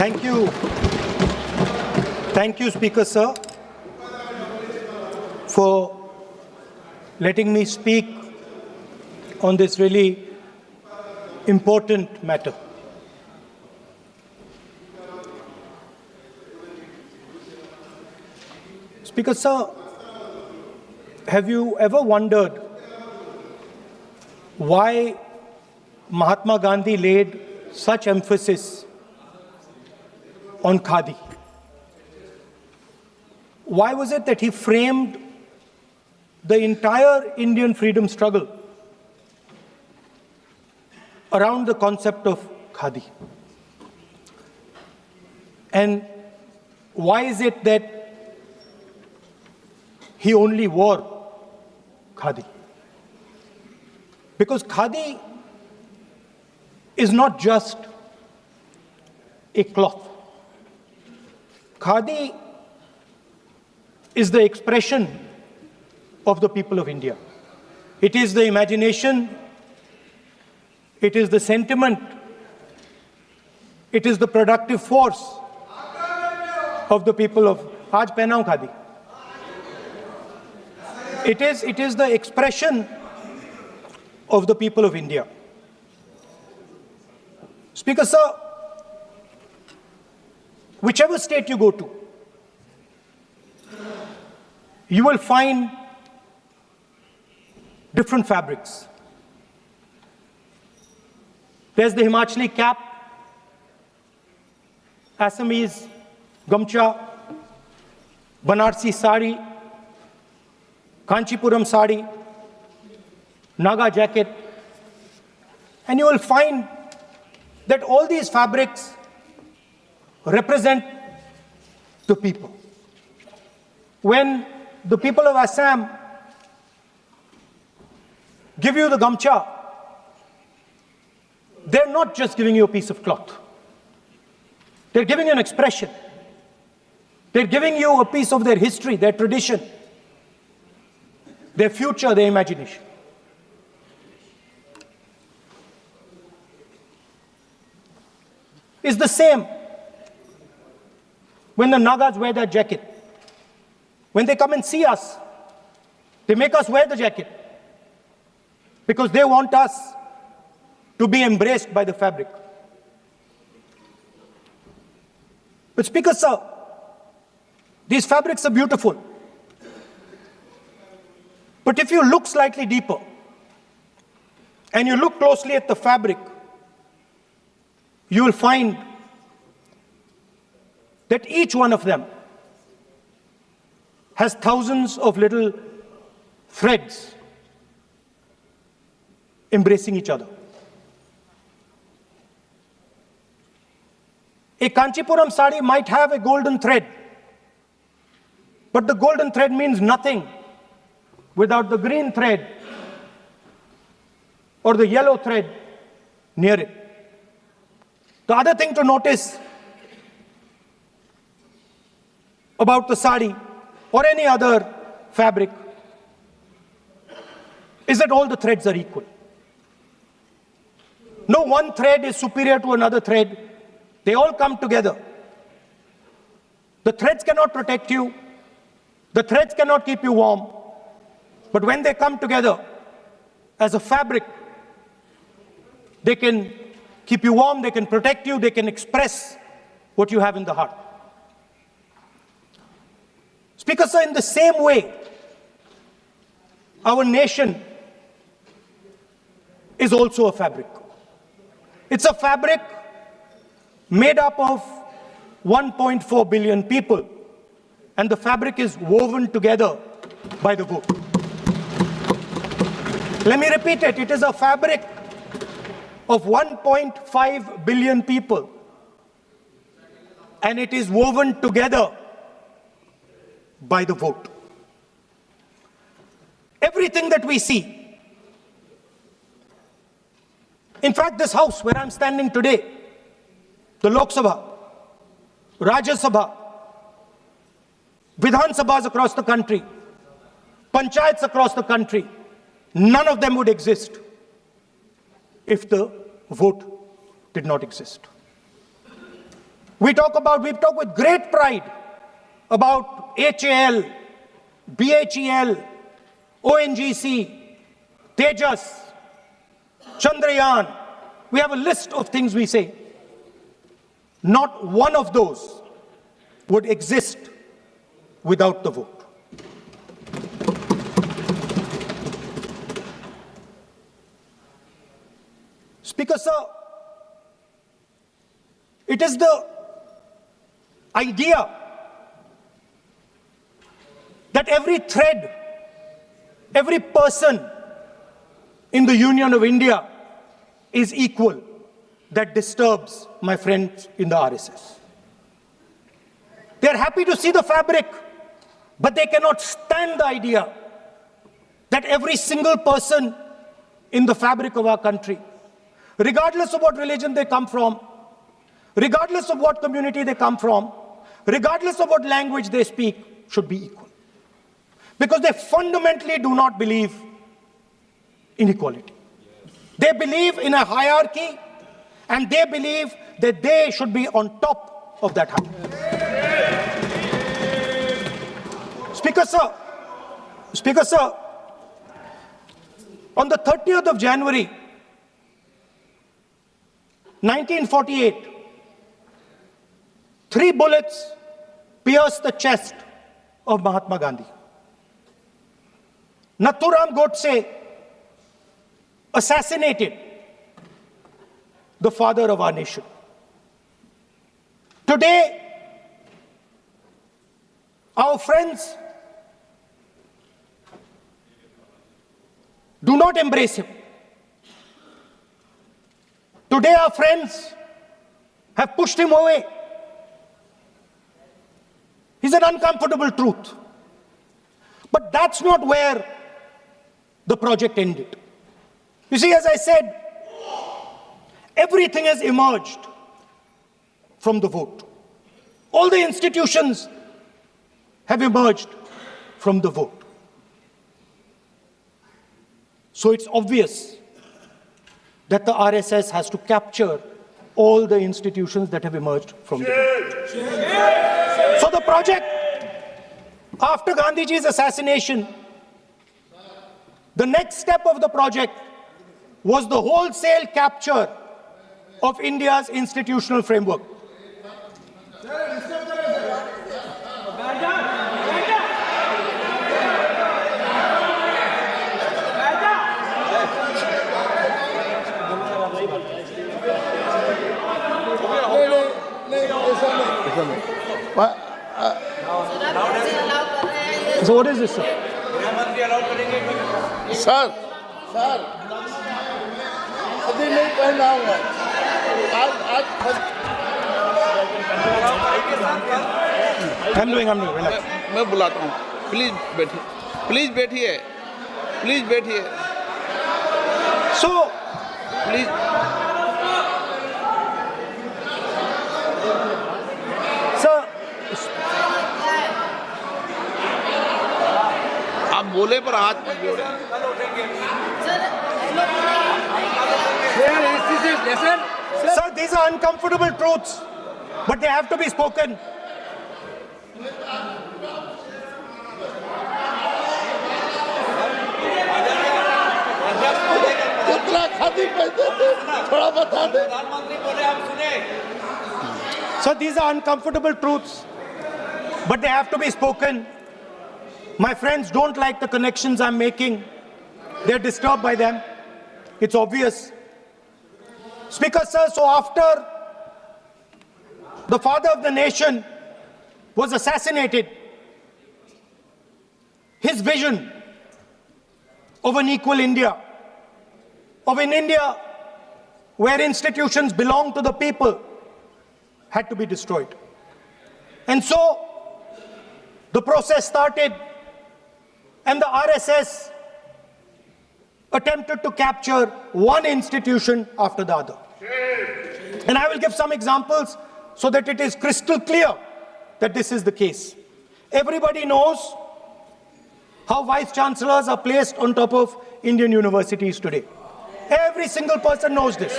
Thank you. Thank you, Speaker, sir, for letting me speak on this really important matter. Speaker, sir, have you ever wondered why Mahatma Gandhi laid such emphasis on khadi? Why was it that he framed the entire Indian freedom struggle around the concept of khadi? And why is it that he only wore khadi? Because khadi is not just a cloth. Khadi is the expression of the people of India. It is the imagination, it is the sentiment, it is the productive force of the people of Aaj pehnaun khadi. It is the expression of the people of India. Speaker, sir, whichever state you go to, you will find different fabrics. There's the Himachali cap, Assamese gamcha, Banarsi sari, Kanchipuram sari, Naga jacket, and you will find that all these fabrics represent the people. When the people of Assam give you the gamcha, they're not just giving you a piece of cloth. They're giving you an expression. They're giving you a piece of their history, their tradition, their future, their imagination. It's the same when the Nagas wear that jacket. When they come and see us, they make us wear the jacket because they want us to be embraced by the fabric. But Speaker, sir, these fabrics are beautiful. But if you look slightly deeper and you look closely at the fabric, you will find that each one of them has thousands of little threads embracing each other. A Kanchipuram sari might have a golden thread, but the golden thread means nothing without the green thread or the yellow thread near it. The other thing to notice about the sari or any other fabric is that all the threads are equal. No one thread is superior to another thread. They all come together. The threads cannot protect you. The threads cannot keep you warm. But when they come together as a fabric, they can keep you warm, they can protect you, they can express what you have in the heart. Speaker, sir, in the same way, our nation is also a fabric. It's a fabric made up of 1.4 billion people, and the fabric is woven together by the vote. Let me repeat it. It is a fabric of 1.5 billion people, and it is woven together by the vote. Everything that we see, in fact, this house where I'm standing today, the Lok Sabha, Rajya Sabha, Vidhan Sabhas across the country, Panchayats across the country, none of them would exist if the vote did not exist. We talk with great pride about HAL, BHEL, ONGC, Tejas, Chandrayaan. We have a list of things we say. Not one of those would exist without the vote. Speaker, sir, it is the idea that every thread, every person in the Union of India is equal that disturbs my friends in the RSS. They are happy to see the fabric, but they cannot stand the idea that every single person in the fabric of our country, regardless of what religion they come from, regardless of what community they come from, regardless of what language they speak, should be equal. Because they fundamentally do not believe in equality. They believe in a hierarchy, and they believe that they should be on top of that hierarchy. Speaker, sir, on the 30th of January, 1948, 3 bullets pierced the chest of Mahatma Gandhi. Nathuram Godse assassinated the father of our nation. Today, our friends do not embrace him. Today, our friends have pushed him away. He's an uncomfortable truth. But that's not where the project ended. You see, as I said, everything has emerged from the vote. All the institutions have emerged from the vote. So it's obvious that the RSS has to capture all the institutions that have emerged from the vote. So the project, after Gandhiji's assassination, the next step of the project was the wholesale capture of India's institutional framework. So what is this, sir? Sir, अभी नहीं पहना हुआ I'm doing. मैं बुलाता हूँ please बैठिए So, please sir, आप बोले पर हाथ मत जोड़े sir, these are uncomfortable truths, but they have to be spoken. कितना खादी पहनते थे थोड़ा बता दे So these are uncomfortable truths, but they have to be spoken. My friends don't like the connections I'm making. They're disturbed by them. It's obvious. Speaker, sir, so after the father of the nation was assassinated, his vision of an equal India, of an India where institutions belong to the people, had to be destroyed. And so the process started, and the RSS attempted to capture one institution after the other. And I will give some examples so that it is crystal clear that this is the case. Everybody knows how vice chancellors are placed on top of Indian universities today. Every single person knows this.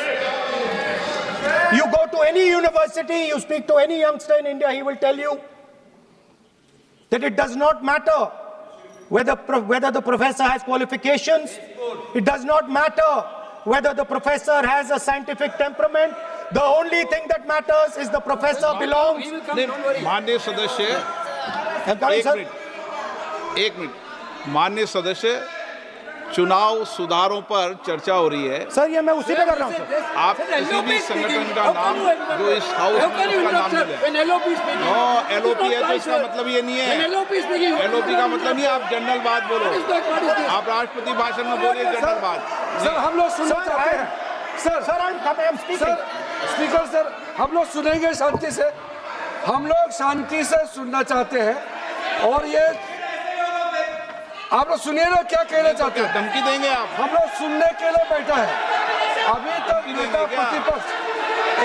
You go to any university, you speak to any youngster in India, he will tell you that it does not matter whether the professor has qualifications. It does not matter whether the professor has a scientific temperament. The only thing that matters is the professor belongs. माननीय सदस्य, एक minute, माननीय सदस्य, चुनाव सुधारों पर चर्चा हो रही है। सर, ये मैं उसी पे कर रहा हूँ। आप किसी भी संगठन का नाम जो इस हाउस में उसका नाम ले लें। एलओपी है तो इसका मतलब ये नहीं है। एलओपी का मतलब नहीं है आप जनरल बात बोलो। आप राष्ट्रपति भाषण में बोलिए जनरल बात। सर, हम लोग सुनना चाहते हैं। सर, स्पीकर सर, हम लोग सुनेंगे शांति से। हम लोग शांति से सुनना चाहते हैं और ये आप लोग सुनिए ना क्या कहना चाहते हैं। धमकी देंगे आप? हम लोग सुनने के लिए बैठा है। अभी तक नेता प्रतिपक्ष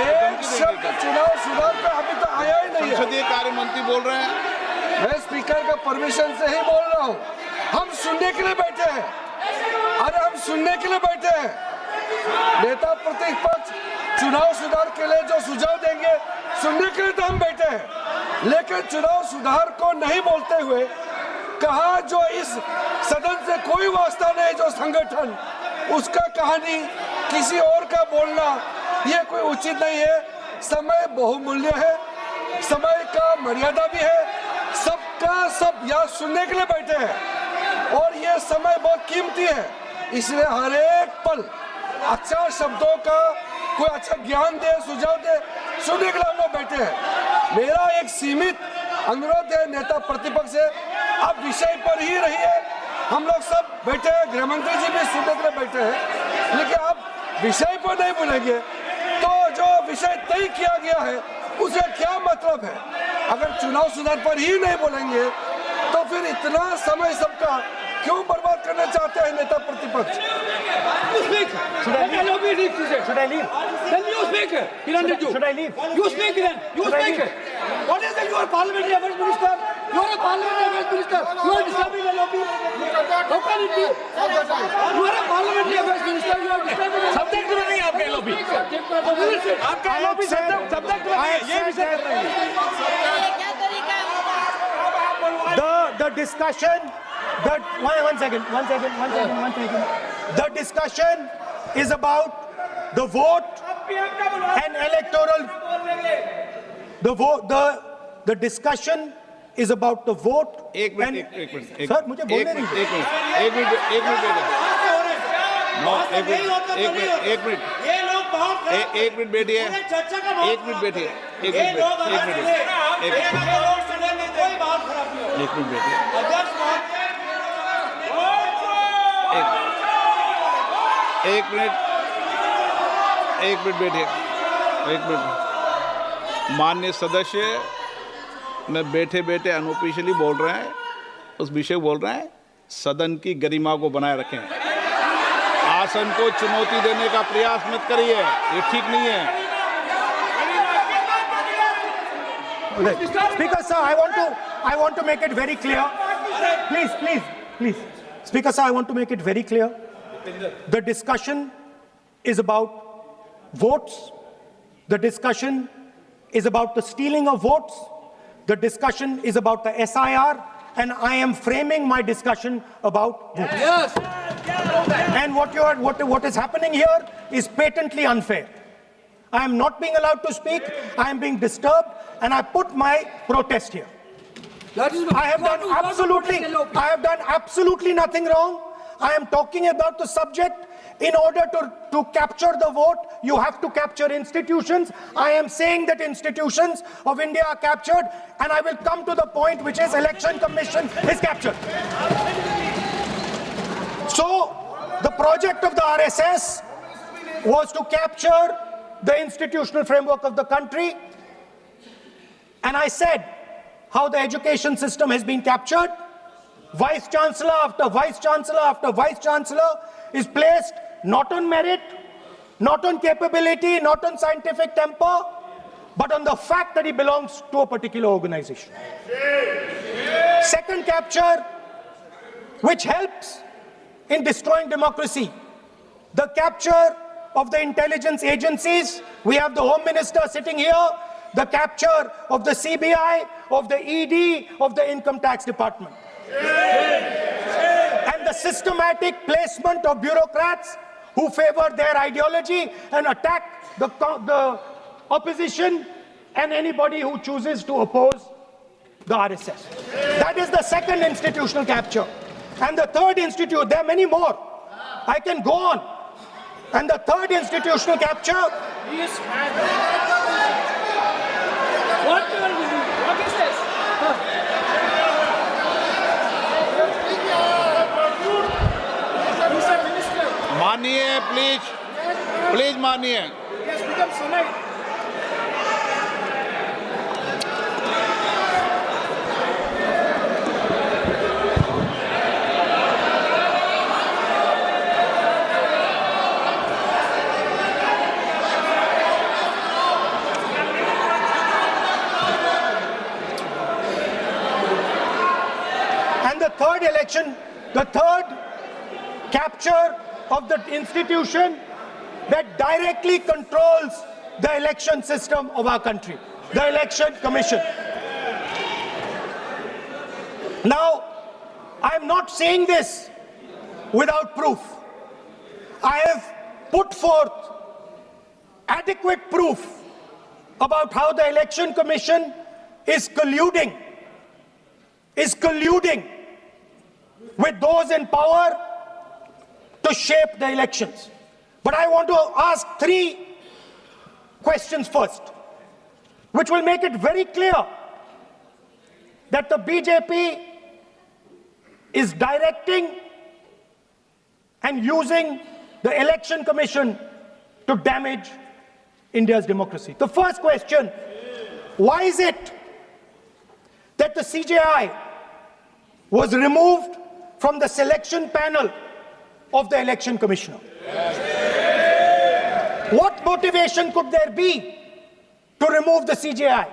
एक शब्द चुनाव सुधार पे अभी तक आया ही नहीं है। संसदीय कार्य मंत्री बोल रहे हैं। मैं स्पीकर का परमिशन से ही बोल रहा हूँ। हम सुनने के लिए बैठे हैं। अरे हम सुनने के लिए बैठे हैं। नेता प्रतिपक्ष चुनाव सुधार के लिए जो सुझाव देंगे सुनने के लिए तो हम बैठे हैं, लेकिन चुनाव सुधार को नहीं बोलते हुए कहा जो इस सदन से कोई वास्ता नहीं, जो संगठन उसका कहानी किसी और का बोलना ये कोई उचित नहीं है। समय बहुमूल्य है, समय का मर्यादा भी है। सबका सब यहाँ सुनने के लिए बैठे हैं और ये समय बहुत कीमती है, इसलिए हर एक पल अच्छा शब्दों का कोई अच्छा ज्ञान दे, सुझाव दे, सुनने के लिए हम लोग बैठे हैं। मेरा एक सीमित अनुरोध है नेता प्रतिपक्ष से, आप विषय पर ही रहिए। हम लोग सब बैठे हैं, गृह मंत्री जी भी सुनने के लिए बैठे हैं, लेकिन आप विषय पर नहीं बोलेंगे तो जो विषय तय किया गया है उसका क्या मतलब है। अगर चुनाव सुधार पर ही नहीं बोलेंगे तो फिर इतना समय सबका क्यों बर्बाद करना चाहते हैं नेता प्रतिपक्ष। Should I leave? Then you speak. Should I leave? You speak then. You speak. What is it? You are parliamentary affairs minister. You are a parliamentary affairs minister. You are disturbing the lobby. How can it be? You are a parliamentary affairs minister. You are disturbing the Subject में नहीं आपके lobby. आपका lobby subject में नहीं है. ये विषय कर रहे हैं. The discussion. One second. The discussion is about the vote and electoral. The discussion is about the vote. एक मिनट सर मुझे बोलने दीजिए। एक मिनट बैठिए। माननीय सदस्य मैं बैठे बैठे अनऑफिशियली बोल रहे हैं, उस विषय बोल रहे हैं। सदन की गरिमा को बनाए रखें, आसन को चुनौती देने का प्रयास मत करिए, ये ठीक नहीं है। Speaker sir, I want to make it very clear. Please. Speaker sir, I want to make it very clear. The discussion is about votes. The discussion is about the stealing of votes. The discussion is about the SIR, and I am framing my discussion about votes. Yes. And what is happening here is patently unfair. I am not being allowed to speak. I am being disturbed, and I put my protest here. I have done absolutely nothing wrong. I am talking about the subject. In order to capture the vote, you have to capture institutions. I am saying that institutions of India are captured, and I will come to the point, which is Election Commission is captured. So, the project of the RSS was to capture the institutional framework of the country, and I said how the education system has been captured. Vice Chancellor after Vice Chancellor after Vice Chancellor is placed not on merit, not on capability, not on scientific temper, but on the fact that he belongs to a particular organization. Second capture, which helps in destroying democracy, the capture of the intelligence agencies. We have the Home Minister sitting here, the capture of the CBI, of the ED, of the Income Tax Department. And the systematic placement of bureaucrats who favor their ideology and attack the opposition and anybody who chooses to oppose the RSS. That is the second institutional capture. And the third there are many more. I can go on. And the third institutional capture. What is this? Mr. Minister. मानिए please मानिए. It has become sonite. The third capture of the institution that directly controls the election system of our country, the Election Commission. Now, I'm not saying this without proof. I have put forth adequate proof about how the Election Commission is colluding with those in power to shape the elections. But I want to ask three questions first, which will make it very clear that the BJP is directing and using the Election Commission to damage India's democracy. The first question, why is it that the CJI was removed from the selection panel of the Election Commissioner? What motivation could there be to remove the CJI?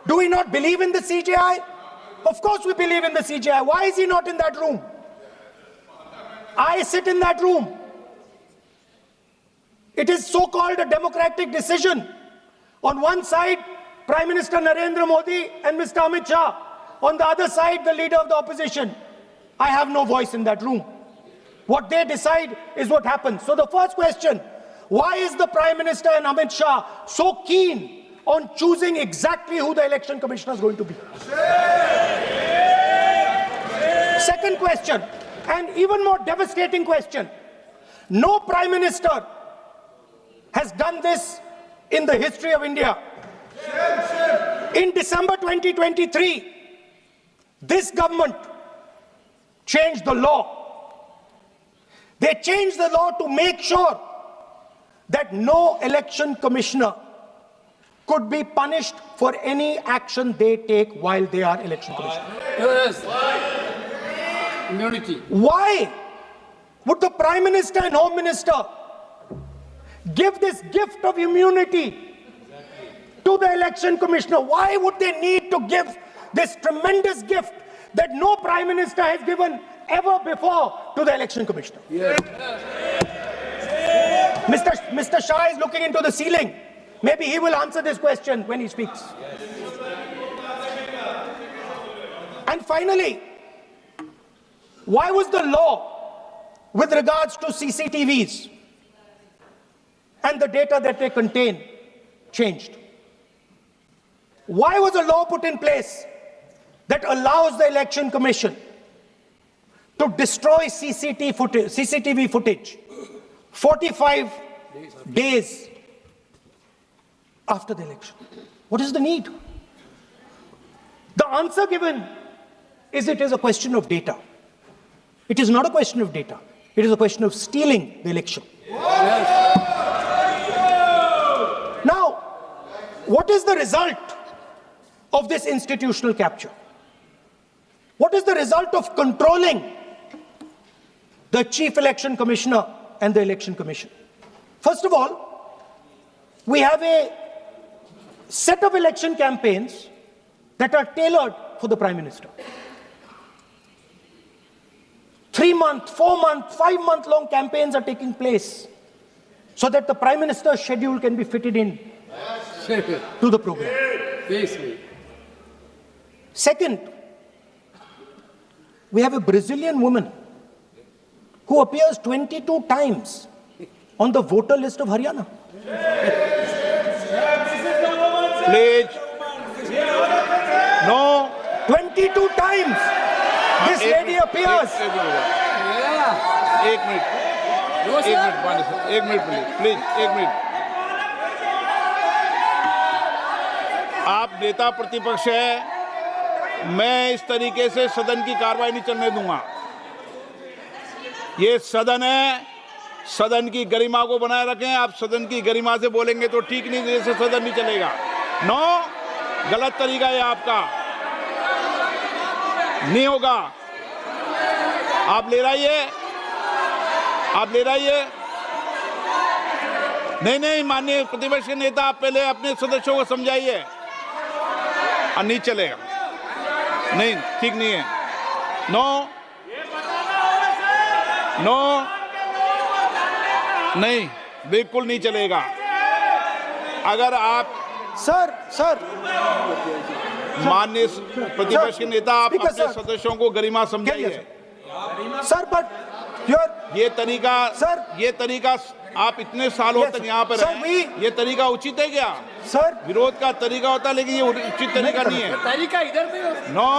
Do we not believe in the CJI? Of course we believe in the CJI. Why is he not in that room? I sit in that room. It is so-called a democratic decision. On one side, Prime Minister Narendra Modi and Mr. Amit Shah. On the other side, the leader of the opposition. I have no voice in that room. What they decide is what happens. So the first question, why is the Prime Minister and Amit Shah so keen on choosing exactly who the Election Commissioner is going to be? Second question, and even more devastating question. No Prime Minister has done this in the history of India. In December 2023, this government changed the law. They changed the law to make sure that no election commissioner could be punished for any action they take while they are election commissioner. Yes. Immunity. Why would the Prime Minister and Home Minister give this gift of immunity to the election commissioner? Why would they need to give this tremendous gift that no Prime Minister has given ever before to the election commissioner? Yes. Mr. Shah is looking into the ceiling. Maybe he will answer this question when he speaks. And finally, why was the law with regards to CCTVs and the data that they contain changed? Why was a law put in place that allows the Election Commission to destroy CCTV footage 45 days after the election? What is the need? The answer given is it is a question of data. It is not a question of data. It is a question of stealing the election. Yes. Now, what is the result of this institutional capture? What is the result of controlling the Chief Election Commissioner and the Election Commission? First of all, we have a set of election campaigns that are tailored for the Prime Minister. 3-month, 4-month, 5-month long campaigns are taking place so that the Prime Minister's schedule can be fitted in to the program. Second, we have a Brazilian woman who appears 22 times on the voter list of Haryana. Please. No. 22 times this lady appears. एक minute please एक minute. आप नेता प्रतिपक्ष है, मैं इस तरीके से सदन की कार्रवाई नहीं चलने दूंगा। ये सदन है, सदन की गरिमा को बनाए रखें। आप सदन की गरिमा से बोलेंगे तो ठीक नहीं, जैसे सदन नहीं चलेगा। नो, गलत तरीका है आपका, नहीं होगा। आप ले रहिए, आप ले रहिए। नहीं, माननीय प्रतिपक्ष के नेता, आप पहले अपने सदस्यों को समझाइए। नहीं चलेगा, नहीं, ठीक नहीं है। नो, नहीं, बिल्कुल नहीं चलेगा। अगर आप सर माननीय प्रतिपक्ष के नेता, आप अपने सदस्यों को गरिमा समझाइए। सर, बट ये तरीका आप इतने सालों तक यहाँ पर हैं, ये तरीका उचित है क्या? सर, विरोध का तरीका होता है, लेकिन ये उचित तरीका नहीं है। तरीका इधर भी हो। नो,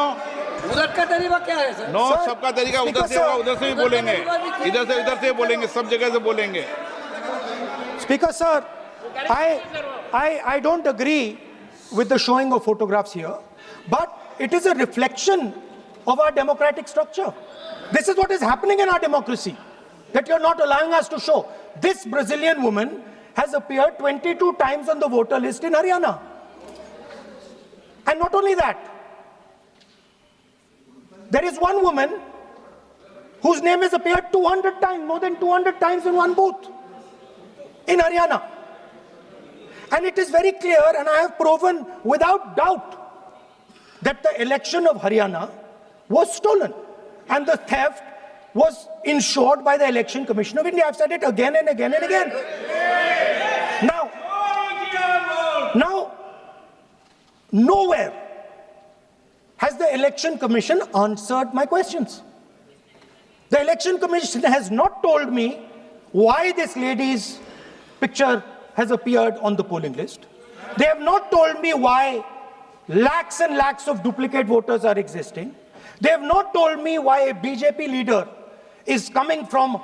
उधर का तरीका क्या है सर? नो, सबका तरीका उधर से होगा, उधर से भी बोलेंगे, इधर से बोलेंगे, सब जगह से बोलेंगे। Speaker sir, I don't agree with the showing of photographs here, but it is a reflection of our democratic structure. This is what is happening in our democracy, that you're not allowing us to show. This Brazilian woman has appeared 22 times on the voter list in Haryana. And not only that, there is one woman whose name has appeared 200 times, more than 200 times in one booth in Haryana. And it is very clear, and I have proven without doubt, that the election of Haryana was stolen and the theft was ensured by the Election Commission of India. I've said it again and again and again. Now, nowhere has the Election Commission answered my questions. The Election Commission has not told me why this lady's picture has appeared on the polling list. They have not told me why lakhs and lakhs of duplicate voters are existing. They have not told me why a BJP leader is coming from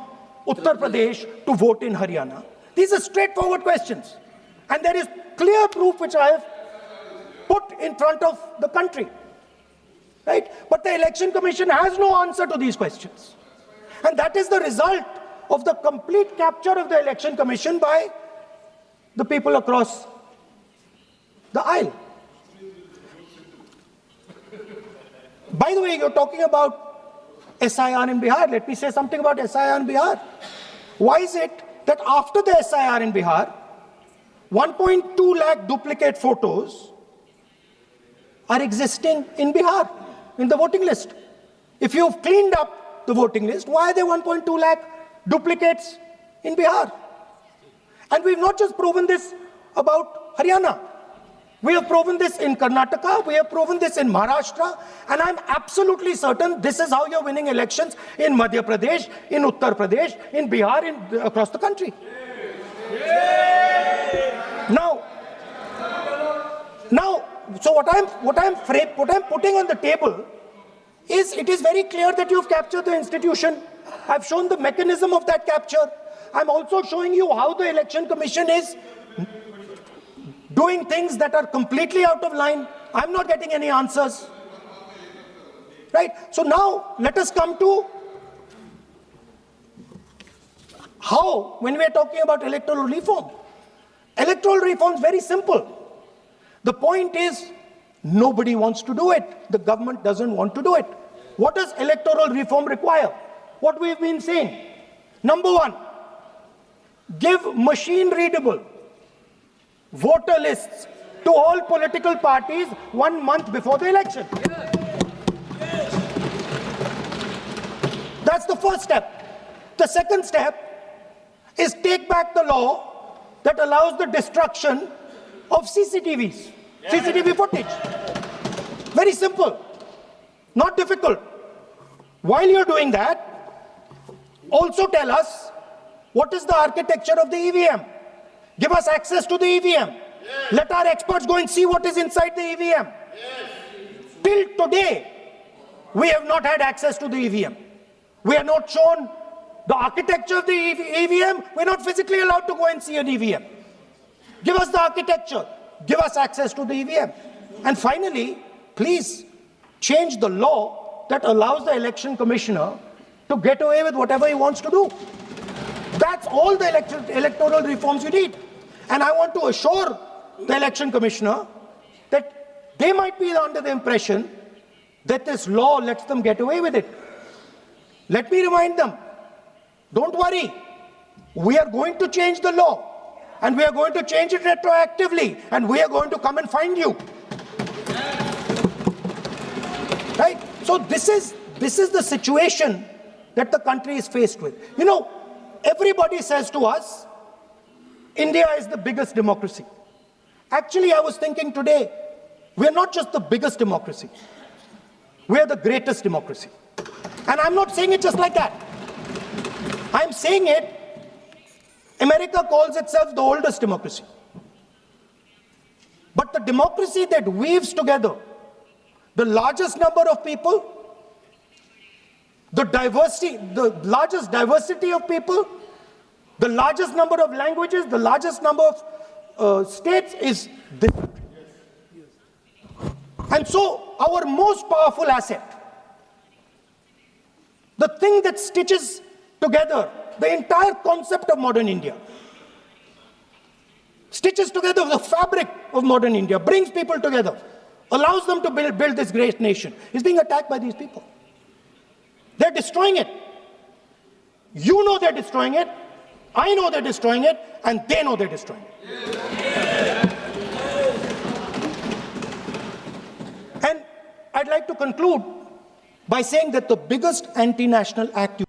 Uttar Pradesh to vote in Haryana. These are straightforward questions. And there is clear proof which I have put in front of the country. Right? But the Election Commission has no answer to these questions. And that is the result of the complete capture of the Election Commission by the people across the aisle. By the way, you're talking about SIR in Bihar. Let me say something about SIR in Bihar. Why is it that after the SIR in Bihar, 1.2 lakh duplicate photos are existing in Bihar, in the voting list? If you've cleaned up the voting list, why are there 1.2 lakh duplicates in Bihar? And we've not just proven this about Haryana. We have proven this in Karnataka, we have proven this in Maharashtra, and I'm absolutely certain this is how you're winning elections in Madhya Pradesh, in Uttar Pradesh, in Bihar, across the country. Now, so what I'm putting on the table is, it is very clear that you've captured the institution. I've shown the mechanism of that capture. I'm also showing you how the Election Commission is doing things that are completely out of line. I'm not getting any answers. Right? So now, let us come to how, when we are talking about electoral reform. Electoral reform is very simple. The point is, nobody wants to do it. The government doesn't want to do it. What does electoral reform require? What we've been saying. Number one, give machine-readable voter lists to all political parties 1 month before the election. That's the first step. The second step, is take back the law that allows the destruction of CCTVs, CCTV footage. Very simple, not difficult. While you're doing that, also tell us what is the architecture of the EVM. Give us access to the EVM. Let our experts go and see what is inside the EVM. Till today, we have not had access to the EVM. We are not shown the architecture of the EVM. We're not physically allowed to go and see an EVM. Give us the architecture. Give us access to the EVM. And finally, please change the law that allows the election commissioner to get away with whatever he wants to do. That's all the electoral reforms you need. And I want to assure the election commissioner that they might be under the impression that this law lets them get away with it. Let me remind them, don't worry, we are going to change the law, and we are going to change it retroactively, and we are going to come and find you. Right? So this is the situation that the country is faced with. You know, everybody says to us, India is the biggest democracy. Actually, I was thinking today, we're not just the biggest democracy, we're the greatest democracy. And I'm not saying it just like that. I'm saying it, America calls itself the oldest democracy. But the democracy that weaves together the largest number of people, the largest diversity of people, the largest number of languages, the largest number of states is this. And so our most powerful asset, the thing that stitches together the entire concept of modern India, stitches together the fabric of modern India, brings people together, allows them to build this great nation, is being attacked by these people. They're destroying it. You know they're destroying it. I know they're destroying it, and they know they're destroying it. And I'd like to conclude by saying that the biggest anti-national act